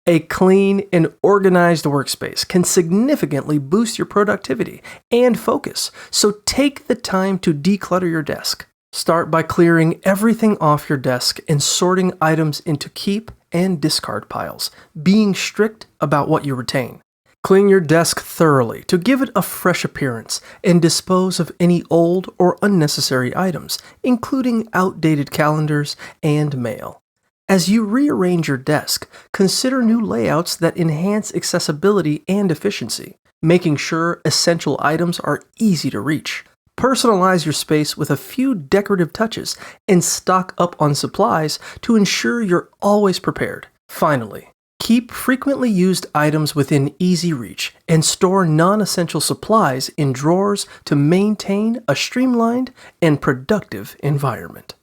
A clean and organized workspace can significantly boost your productivity and focus, so take the time to declutter your desk. Start by clearing everything off your desk and sorting items into keep and discard piles, being strict about what you retain. Clean your desk thoroughly to give it a fresh appearance and dispose of any old or unnecessary items, including outdated calendars and mail. As you rearrange your desk, consider new layouts that enhance accessibility and efficiency, making sure essential items are easy to reach. Personalize your space with a few decorative touches and stock up on supplies to ensure you're always prepared. Finally, keep frequently used items within easy reach and store non-essential supplies in drawers to maintain a streamlined and productive environment.